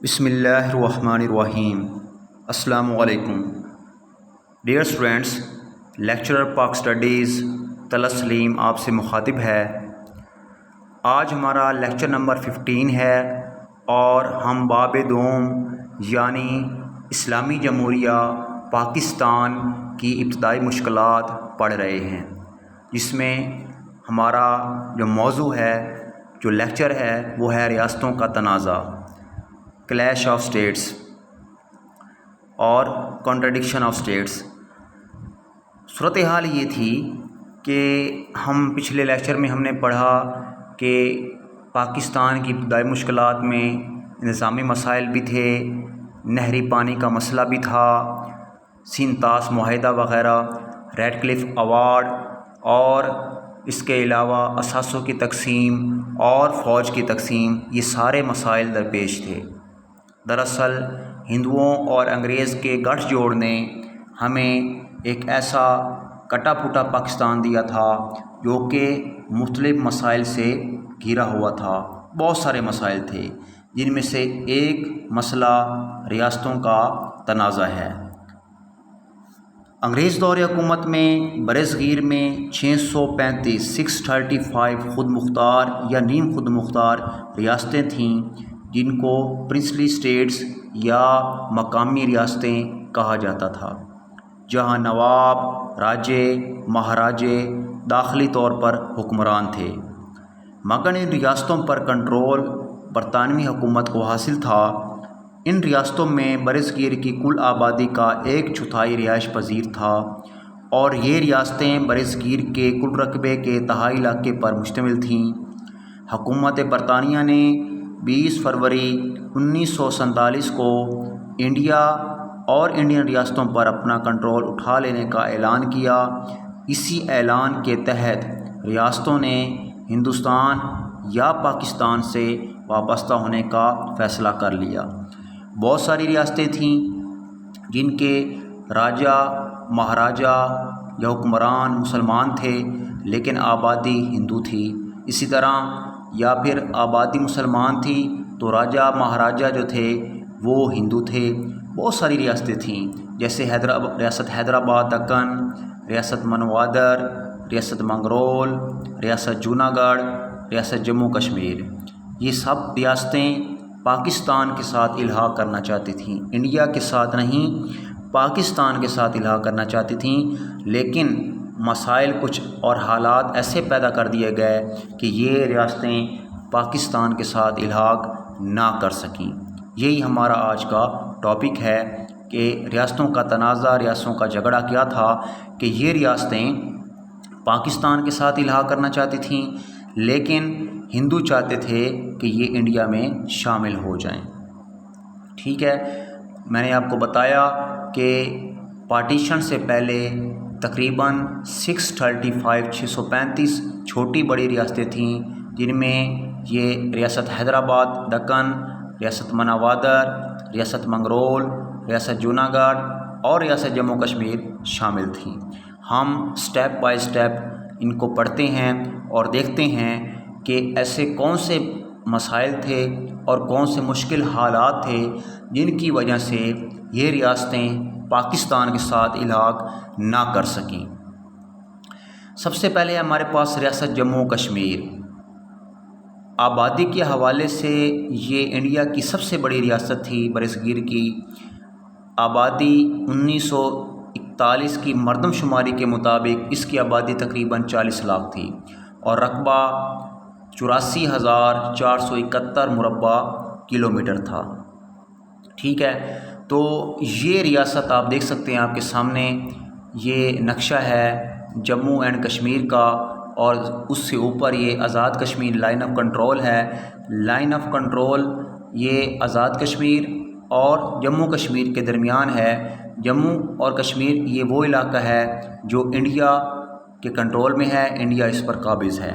بسم اللہ الرحمن الرحیم۔ السلام علیکم ڈیئر اسٹوڈینٹس، لیکچرر پاک اسٹڈیز تسلیم آپ سے مخاطب ہے۔ آج ہمارا لیکچر نمبر 15 ہے اور ہم باب دوم یعنی اسلامی جمہوریہ پاکستان کی ابتدائی مشکلات پڑھ رہے ہیں، جس میں ہمارا جو موضوع ہے، جو لیکچر ہے، وہ ہے ریاستوں کا تنازع، کلیش آف اسٹیٹس اور کانٹرڈکشن آف اسٹیٹس۔ صورتحال یہ تھی کہ ہم پچھلے لیکچر میں ہم نے پڑھا کہ پاکستان کی ابتدائی مشکلات میں نظامی مسائل بھی تھے، نہری پانی کا مسئلہ بھی تھا، سینتاس معاہدہ وغیرہ، ریڈ کلف ایوارڈ اور اس کے علاوہ اثاثوں کی تقسیم اور فوج کی تقسیم، یہ سارے مسائل درپیش تھے۔ دراصل ہندوؤں اور انگریز کے گٹھ جوڑ نے ہمیں ایک ایسا کٹا پھوٹا پاکستان دیا تھا جو کہ مختلف مسائل سے گھرا ہوا تھا۔ بہت سارے مسائل تھے، جن میں سے ایک مسئلہ ریاستوں کا تنازع ہے۔ انگریز دور حکومت میں برصغیر میں 635 خود مختار یا نیم خود مختار ریاستیں تھیں، جن کو پرنسلی اسٹیٹس یا مقامی ریاستیں کہا جاتا تھا، جہاں نواب، راجے، مہاراجے داخلی طور پر حکمران تھے، مگر ان ریاستوں پر کنٹرول برطانوی حکومت کو حاصل تھا۔ ان ریاستوں میں برصغیر کی کل آبادی کا 1/4 رہائش پذیر تھا، اور یہ ریاستیں برصغیر کے کل رقبے کے تہائی علاقے پر مشتمل تھیں۔ حکومت برطانیہ نے 20 فروری 1947 کو انڈیا اور انڈین ریاستوں پر اپنا کنٹرول اٹھا لینے کا اعلان کیا۔ اسی اعلان کے تحت ریاستوں نے ہندوستان یا پاکستان سے وابستہ ہونے کا فیصلہ کر لیا۔ بہت ساری ریاستیں تھیں جن کے راجا، مہاراجا یا حکمران مسلمان تھے، لیکن آبادی ہندو تھی۔ اسی طرح یا پھر آبادی مسلمان تھی تو راجا مہاراجا جو تھے وہ ہندو تھے۔ بہت ساری ریاستیں تھیں، جیسے ریاست حیدرآباد دکن، ریاست منوادر، ریاست منگرول، ریاست جوناگڑھ، ریاست جموں کشمیر۔ یہ سب ریاستیں پاکستان کے ساتھ الحاق کرنا چاہتی تھیں، انڈیا کے ساتھ نہیں، پاکستان کے ساتھ الحاق کرنا چاہتی تھیں، لیکن مسائل کچھ اور حالات ایسے پیدا کر دیے گئے کہ یہ ریاستیں پاکستان کے ساتھ الحاق نہ کر سکیں۔ یہی ہمارا آج کا ٹاپک ہے کہ ریاستوں کا تنازع، ریاستوں کا جھگڑا کیا تھا کہ یہ ریاستیں پاکستان کے ساتھ الحاق کرنا چاہتی تھیں، لیکن ہندو چاہتے تھے کہ یہ انڈیا میں شامل ہو جائیں۔ ٹھیک ہے، میں نے آپ کو بتایا کہ پارٹیشن سے پہلے تقریباً 635 چھوٹی بڑی ریاستیں تھیں، جن میں یہ ریاست حیدرآباد دکن، ریاست منوادر، ریاست منگرول، ریاست جوناگڑھ اور ریاست جموں کشمیر شامل تھیں۔ ہم سٹیپ بائی سٹیپ ان کو پڑھتے ہیں اور دیکھتے ہیں کہ ایسے کون سے مسائل تھے اور کون سے مشکل حالات تھے جن کی وجہ سے یہ ریاستیں پاکستان کے ساتھ الحاق نہ کر سکیں۔ سب سے پہلے ہمارے پاس ریاست جموں کشمیر۔ آبادی کے حوالے سے یہ انڈیا کی سب سے بڑی ریاست تھی برصغیر کی۔ آبادی 1941 کی مردم شماری کے مطابق اس کی آبادی تقریباً 40 لاکھ تھی، اور رقبہ 84,471 مربع کلومیٹر تھا۔ ٹھیک ہے، تو یہ ریاست آپ دیکھ سکتے ہیں آپ کے سامنے، یہ نقشہ ہے جموں اینڈ کشمیر کا، اور اس سے اوپر یہ Azad Kashmir line of control ہے۔ لائن آف کنٹرول یہ آزاد کشمیر اور جموں کشمیر کے درمیان ہے۔ جموں اور کشمیر یہ وہ علاقہ ہے جو انڈیا کے کنٹرول میں ہے، انڈیا اس پر قابض ہے۔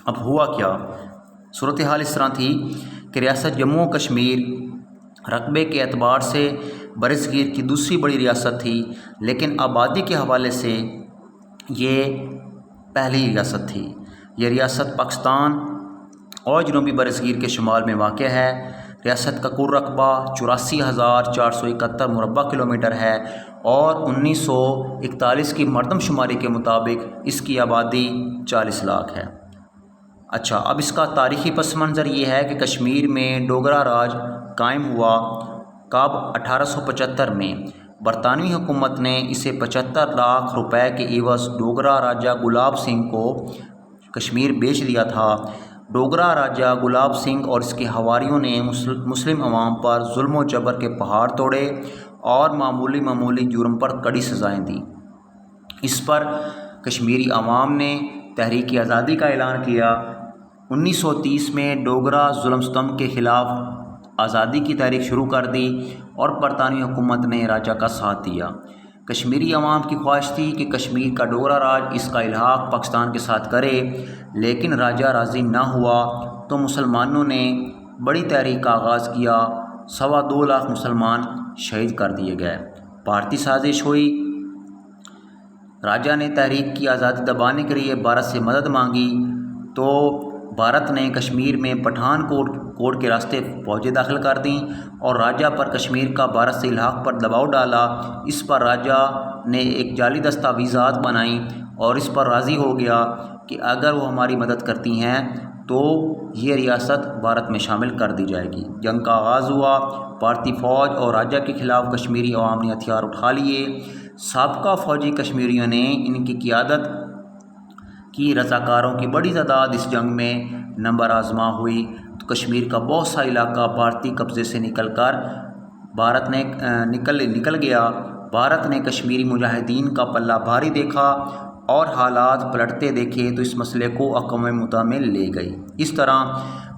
اب ہوا کیا؟ صورتحال اس طرح تھی کہ ریاست جموں کشمیر رقبے کے اعتبار سے برصغیر کی دوسری بڑی ریاست تھی، لیکن آبادی کے حوالے سے یہ پہلی ریاست تھی۔ یہ ریاست پاکستان اور جنوبی برصغیر کے شمال میں واقع ہے۔ ریاست کا کل رقبہ 84,471 مربع کلومیٹر ہے اور 1941 کی مردم شماری کے مطابق اس کی آبادی 40 لاکھ ہے۔ اچھا، اب اس کا تاریخی پس منظر یہ ہے کہ کشمیر میں ڈوگرا راج قائم ہوا کب؟ 1875 میں۔ برطانوی حکومت نے اسے 75 لاکھ روپے کے عوض ڈوگرا راجہ گلاب سنگھ کو کشمیر بیچ دیا تھا۔ ڈوگرا راجہ گلاب سنگھ اور اس کے حواریوں نے مسلم عوام پر ظلم و جبر کے پہاڑ توڑے اور معمولی جرم پر کڑی سزائیں دیں۔ اس پر کشمیری عوام نے تحریک آزادی کا اعلان کیا۔ 1930 میں ڈوگرا ظلم ستم کے خلاف آزادی کی تحریک شروع کر دی اور برطانوی حکومت نے راجہ کا ساتھ دیا۔ کشمیری عوام کی خواہش تھی کہ کشمیر کا ڈوگرا راج اس کا الحاق پاکستان کے ساتھ کرے، لیکن راجہ راضی نہ ہوا تو مسلمانوں نے بڑی تحریک کا آغاز کیا۔ 2.25 لاکھ مسلمان شہید کر دیے گئے۔ بھارتی سازش ہوئی۔ راجہ نے تحریک کی آزادی دبانے کے لیے بھارت سے مدد مانگی تو بھارت نے کشمیر میں پٹھان کوٹ کے راستے فوجیں داخل کر دیں اور راجہ پر کشمیر کا بھارت سے الحاق پر دباؤ ڈالا۔ اس پر راجہ نے ایک جعلی دستاویزات بنائیں اور اس پر راضی ہو گیا کہ اگر وہ ہماری مدد کرتی ہیں تو یہ ریاست بھارت میں شامل کر دی جائے گی۔ جنگ کا آغاز ہوا۔ بھارتی فوج اور راجہ کے خلاف کشمیری عوام نے ہتھیار اٹھا لیے۔ سابقہ فوجی کشمیریوں نے ان کی قیادت کی رضاکاروں کی بڑی تعداد اس جنگ میں نمبر آزما ہوئی تو کشمیر کا بہت سا علاقہ بھارتی قبضے سے نکل گیا۔ بھارت نے کشمیری مجاہدین کا پلہ بھاری دیکھا اور حالات پلٹتے دیکھے تو اس مسئلے کو اقوام متحدہ میں لے گئی۔ اس طرح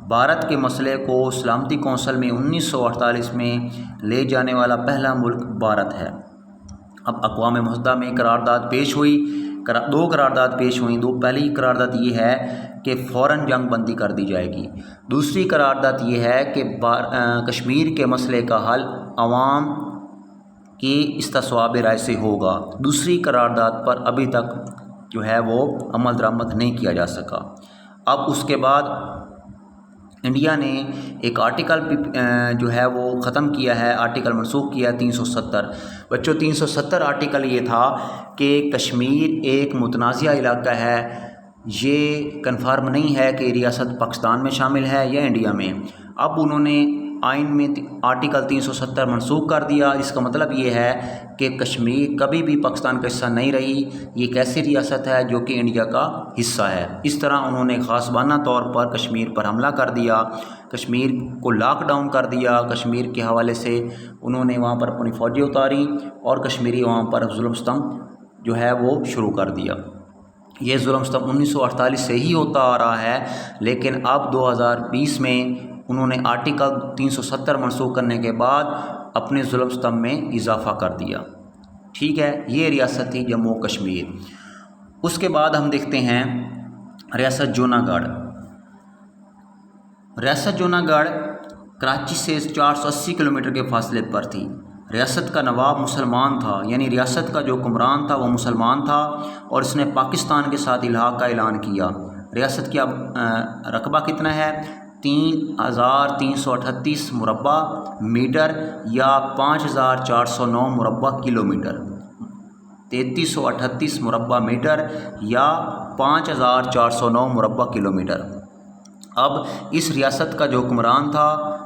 بھارت کے مسئلے کو سلامتی کونسل میں 1948 میں لے جانے والا پہلا ملک بھارت ہے۔ اب اقوام متحدہ میں قرارداد پیش ہوئی۔ 2 قرارداد پیش ہوئیں۔ پہلی قرارداد یہ ہے کہ فوراً جنگ بندی کر دی جائے گی۔ دوسری قرارداد یہ ہے کہ کشمیر کے مسئلے کا حل عوام کی استصواب رائے سے ہوگا۔ دوسری قرارداد پر ابھی تک جو ہے وہ عمل درآمد نہیں کیا جا سکا۔ اب اس کے بعد انڈیا نے ایک آرٹیکل جو ہے وہ ختم کیا ہے، آرٹیکل منسوخ کیا 370۔ بچوں 370 آرٹیکل یہ تھا کہ کشمیر ایک متنازعہ علاقہ ہے، یہ کنفرم نہیں ہے کہ ریاست پاکستان میں شامل ہے یا انڈیا میں۔ اب انہوں نے آئین میں آرٹیکل 370 منسوخ کر دیا۔ اس کا مطلب یہ ہے کہ کشمیر کبھی بھی پاکستان کا حصہ نہیں رہی، یہ ایک ایسی ریاست ہے جو کہ انڈیا کا حصہ ہے۔ اس طرح انہوں نے غاصبانہ طور پر کشمیر پر حملہ کر دیا، کشمیر کو لاک ڈاؤن کر دیا۔ کشمیر کے حوالے سے انہوں نے وہاں پر اپنی فوجیں اتاریں اور کشمیری عوام پر ظلم ستم جو ہے وہ شروع کر دیا۔ یہ ظلم ستم 1948 سے ہی ہوتا آ رہا ہے، لیکن اب 2020 میں انہوں نے آرٹیکل 370 منسوخ کرنے کے بعد اپنے ظلم ستم میں اضافہ کر دیا۔ ٹھیک ہے، یہ ریاست تھی جموں و کشمیر۔ اس کے بعد ہم دیکھتے ہیں ریاست جوناگڑھ۔ ریاست جوناگڑھ کراچی سے 480 کلومیٹر کے فاصلے پر تھی۔ ریاست کا نواب مسلمان تھا، یعنی ریاست کا جو حکمران تھا وہ مسلمان تھا اور اس نے پاکستان کے ساتھ الحاق کا اعلان کیا۔ ریاست کا رقبہ کتنا ہے؟ 3,338 مربع میٹر یا 5,409 مربع کلومیٹر۔ 3,338 مربع میٹر یا 5,409 مربع کلومیٹر۔ اب اس ریاست کا جو حکمران تھا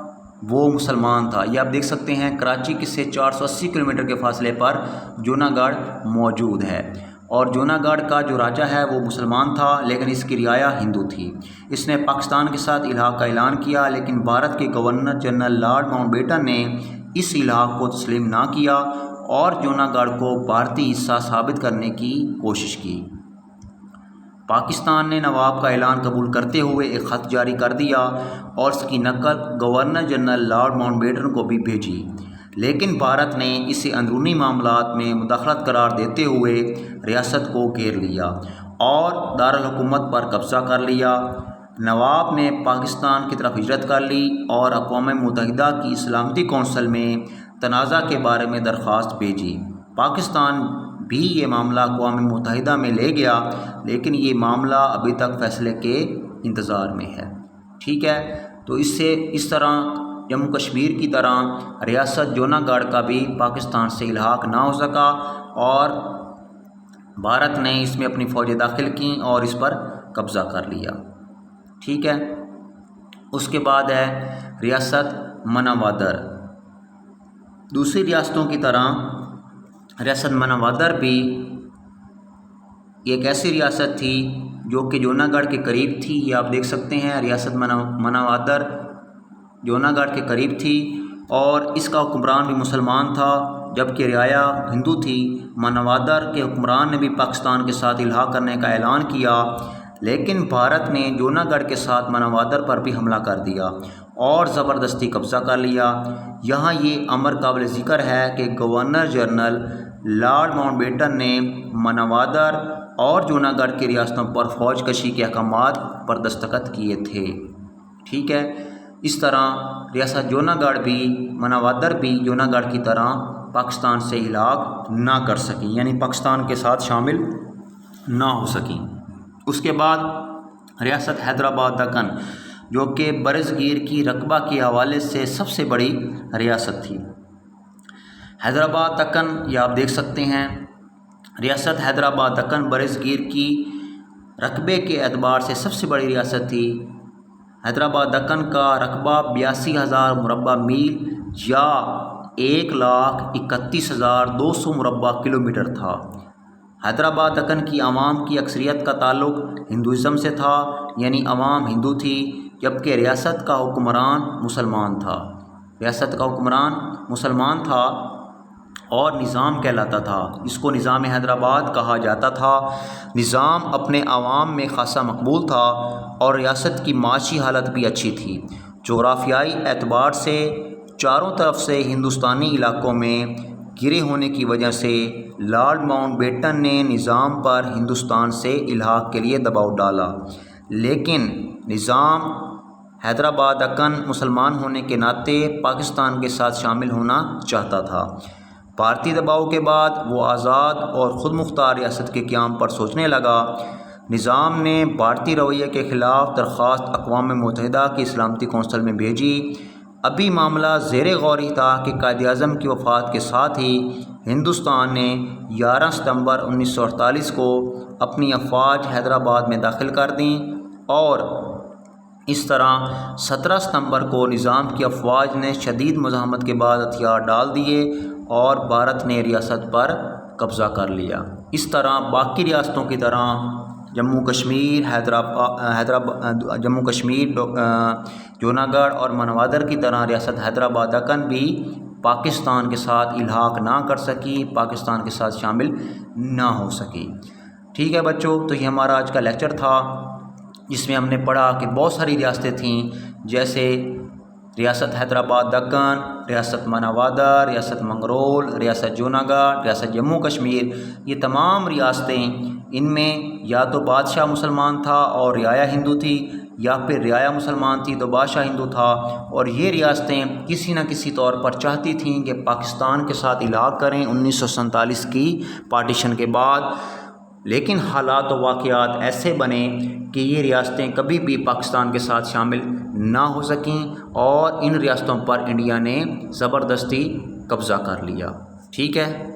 وہ مسلمان تھا۔ یہ آپ دیکھ سکتے ہیں کراچی سے 480 کلومیٹر کے فاصلے پر جوناگڑھ موجود ہے اور جوناگڑھ کا جو راجہ ہے وہ مسلمان تھا لیکن اس کی رعایا ہندو تھی۔ اس نے پاکستان کے ساتھ الحاق کا اعلان کیا، لیکن بھارت کے governor general Lord Mountbatten نے اس الحاق کو تسلیم نہ کیا اور جوناگڑھ کو بھارتی حصہ ثابت کرنے کی کوشش کی۔ پاکستان نے نواب کا اعلان قبول کرتے ہوئے ایک خط جاری کر دیا اور اس کی نقل governor general Lord Mountbatten کو بھی بھیجی، لیکن بھارت نے اسے اندرونی معاملات میں مداخلت قرار دیتے ہوئے ریاست کو گھیر لیا اور دارالحکومت پر قبضہ کر لیا۔ نواب نے پاکستان کی طرف ہجرت کر لی اور اقوام متحدہ کی سلامتی کونسل میں تنازع کے بارے میں درخواست بھیجی۔ پاکستان بھی یہ معاملہ اقوام متحدہ میں لے گیا، لیکن یہ معاملہ ابھی تک فیصلے کے انتظار میں ہے۔ ٹھیک ہے، تو اس طرح جموں کشمیر کی طرح ریاست جوناگڑھ کا بھی پاکستان سے الحاق نہ ہو سکا اور بھارت نے اس میں اپنی فوجیں داخل کیں اور اس پر قبضہ کر لیا۔ ٹھیک ہے، اس کے بعد ہے ریاست مناوادر۔ دوسری ریاستوں کی طرح ریاست مناوادر بھی ایک ایسی ریاست تھی جو کہ جوناگڑھ کے قریب تھی۔ یہ آپ دیکھ سکتے ہیں، ریاست مناوادر جوناگڑھ کے قریب تھی اور اس کا حکمران بھی مسلمان تھا جبکہ رعایا ہندو تھی۔ مناوادر کے حکمران نے بھی پاکستان کے ساتھ الحاق کرنے کا اعلان کیا، لیکن بھارت نے جوناگڑھ کے ساتھ مناوادر پر بھی حملہ کر دیا اور زبردستی قبضہ کر لیا۔ یہاں یہ امر قابل ذکر ہے کہ governor general Lord Mountbatten نے مناوادر اور جوناگڑھ کی ریاستوں پر فوج کشی کے احکامات پر دستخط کیے تھے۔ ٹھیک ہے، اس طرح ریاست جوناگڑھ بھی مناوادر بھی جوناگڑھ کی طرح پاکستان سے الحاق نہ کر سکیں، یعنی پاکستان کے ساتھ شامل نہ ہو سکیں۔ اس کے بعد ریاست حیدرآباد دکن، جو کہ برصغیر کی رقبہ کے حوالے سے سب سے بڑی ریاست تھی۔ حیدرآباد دکن یہ آپ دیکھ سکتے ہیں، ریاست حیدرآباد دکن برصغیر کی رقبے کے اعتبار سے سب سے بڑی ریاست تھی۔ حیدرآباد دکن کا رقبہ 82,000 مربع میل یا 1,31,200 مربع کلومیٹر تھا۔ حیدرآباد دکن کی عوام کی اکثریت کا تعلق ہندوازم سے تھا، یعنی عوام ہندو تھی، جبکہ ریاست کا حکمران مسلمان تھا۔ ریاست کا حکمران مسلمان تھا اور نظام کہلاتا تھا، اس کو نظام حیدرآباد کہا جاتا تھا۔ نظام اپنے عوام میں خاصا مقبول تھا اور ریاست کی معاشی حالت بھی اچھی تھی۔ جغرافیائی اعتبار سے چاروں طرف سے ہندوستانی علاقوں میں گھرے ہونے کی وجہ سے لارڈ ماؤنٹ بیٹن نے نظام پر ہندوستان سے الحاق کے لیے دباؤ ڈالا، لیکن نظام حیدرآباد دکن مسلمان ہونے کے ناطے پاکستان کے ساتھ شامل ہونا چاہتا تھا۔ بھارتی دباؤ کے بعد وہ آزاد اور خود مختار ریاست کے قیام پر سوچنے لگا۔ نظام نے بھارتی رویے کے خلاف درخواست اقوام متحدہ کی سلامتی کونسل میں بھیجی۔ ابھی معاملہ زیر غور ہی تھا کہ قائد اعظم کی وفات کے ساتھ ہی ہندوستان نے 11 ستمبر 1948 کو اپنی افواج حیدرآباد میں داخل کر دیں اور اس طرح 17 ستمبر کو نظام کی افواج نے شدید مزاحمت کے بعد ہتھیار ڈال دیے اور بھارت نے ریاست پر قبضہ کر لیا۔ اس طرح باقی ریاستوں کی طرح جموں کشمیر جوناگڑھ اور مناوادر کی طرح ریاست حیدرآباد دکن بھی پاکستان کے ساتھ الحاق نہ کر سکی، پاکستان کے ساتھ شامل نہ ہو سکی۔ ٹھیک ہے بچوں، تو یہ ہمارا آج کا لیکچر تھا جس میں ہم نے پڑھا کہ بہت ساری ریاستیں تھیں، جیسے ریاست حیدرآباد دکن، ریاست مناوادر، ریاست منگرول، ریاست جوناگڑھ، ریاست جموں کشمیر۔ یہ تمام ریاستیں، ان میں یا تو بادشاہ مسلمان تھا اور رعایا ہندو تھی، یا پھر رعایا مسلمان تھی تو بادشاہ ہندو تھا، اور یہ ریاستیں کسی نہ کسی طور پر چاہتی تھیں کہ پاکستان کے ساتھ الحاق کریں 1947 کی پارٹیشن کے بعد، لیکن حالات و واقعات ایسے بنے کہ یہ ریاستیں کبھی بھی پاکستان کے ساتھ شامل نہ ہو سکیں اور ان ریاستوں پر انڈیا نے زبردستی قبضہ کر لیا۔ ٹھیک ہے۔